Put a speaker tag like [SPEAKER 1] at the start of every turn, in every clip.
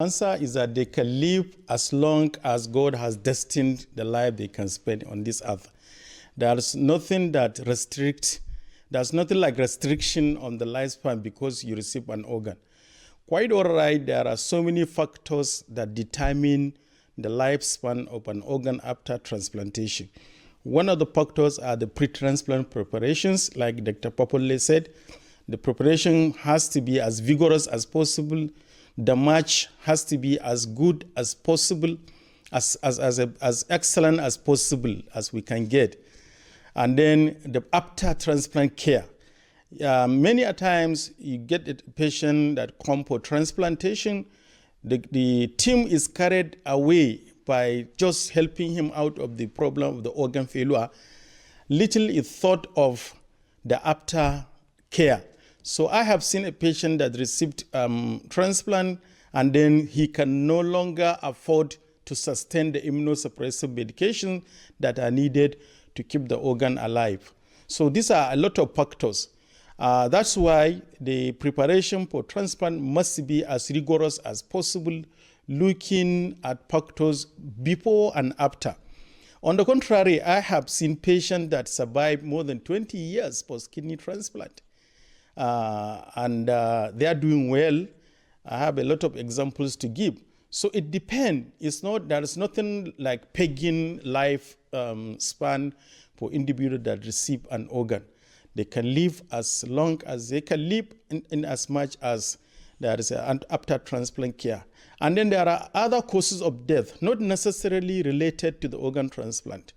[SPEAKER 1] Answer is that they can live as long as God has destined the life they can spend on this earth. There's nothing that restricts, there's nothing like restriction on the lifespan because you receive an organ. Quite all right, there are so many factors that determine the lifespan of an organ after transplantation. One of the factors are the pre-transplant preparations, like Dr. Popole said. The preparation has to be as vigorous as possible. The match has to be as good as possible, as excellent as possible as we can get. And then the after transplant care. Many a times you get a patient that comes for transplantation, the team is carried away by just helping him out of the problem of the organ failure. Little is thought of the after care. So I have seen a patient that received transplant, and then he can no longer afford to sustain the immunosuppressive medication that are needed to keep the organ alive. So these are a lot of factors. That's why the preparation for transplant must be as rigorous as possible, looking at factors before and after. On the contrary, I have seen patients that survive more than 20 years post-kidney transplant. And they are doing well. I have a lot of examples to give. So it depends. There is nothing like pegging life span for individuals that receive an organ. They can live as long as they can live in as much as there is after transplant care. And then there are other causes of death, not necessarily related to the organ transplant.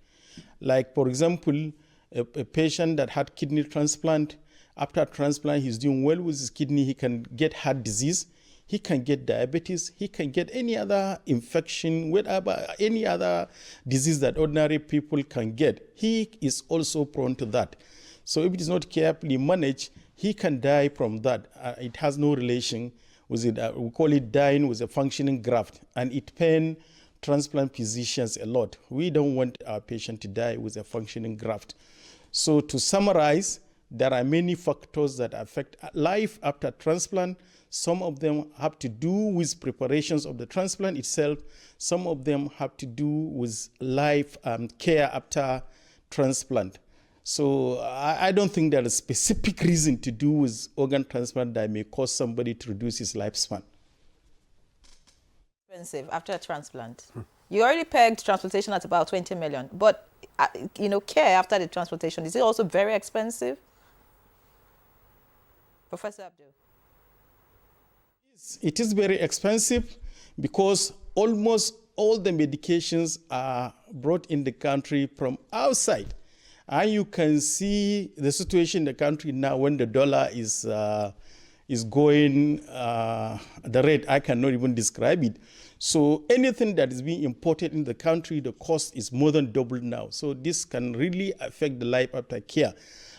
[SPEAKER 1] Like, for example, a patient that had kidney transplant, after transplant, he's doing well with his kidney, he can get heart disease, he can get diabetes, he can get any other infection, whatever, any other disease that ordinary people can get. He is also prone to that. So if it is not carefully managed, he can die from that. It has no relation with it. We call it dying with a functioning graft, and it pains transplant physicians a lot. We don't want our patient to die with a functioning graft. So to summarize, there are many factors that affect life after transplant. Some of them have to do with preparations of the transplant itself. Some of them have to do with life care after transplant. So I don't think there is a specific reason to do with organ transplant that may cause somebody to reduce his lifespan.
[SPEAKER 2] Expensive after a transplant. You already pegged transplantation at about 20 million, but care after the transplantation, is it also very expensive? Professor Abdul.
[SPEAKER 1] It is very expensive because almost all the medications are brought in the country from outside. And you can see the situation in the country now when the dollar is going, the rate, I cannot even describe it. So anything that is being imported in the country, the cost is more than double now. So this can really affect the life after care.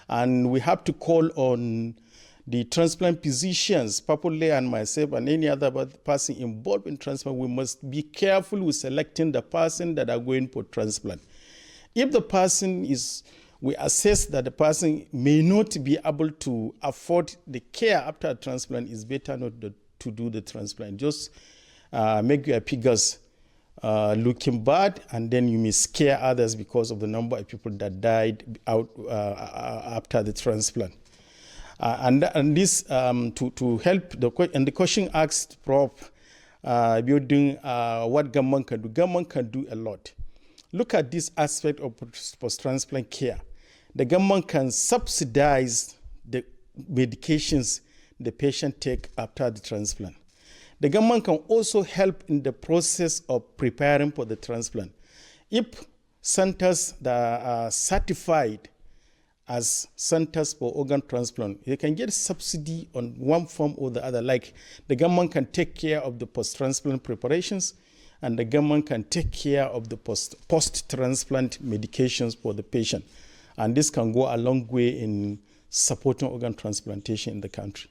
[SPEAKER 1] And we have to call on the transplant physicians, Papole and myself and any other person involved in transplant. We must be careful with selecting the person that are going for transplant. If the person we assess that the person may not be able to afford the care after a transplant, it's better not to do the transplant. Just make your figures looking bad, and then you may scare others because of the number of people that died out after the transplant. And this to help the question asked Prof. Building what government can do. Government can do a lot. Look at this aspect of post-transplant care. The government can subsidize the medications the patient take after the transplant. The government can also help in the process of preparing for the transplant. If centers that are certified as centers for organ transplant, they can get subsidy on one form or the other. Like the government can take care of the post-transplant preparations, and the government can take care of the post-transplant medications for the patient. And this can go a long way in supporting organ transplantation in the country.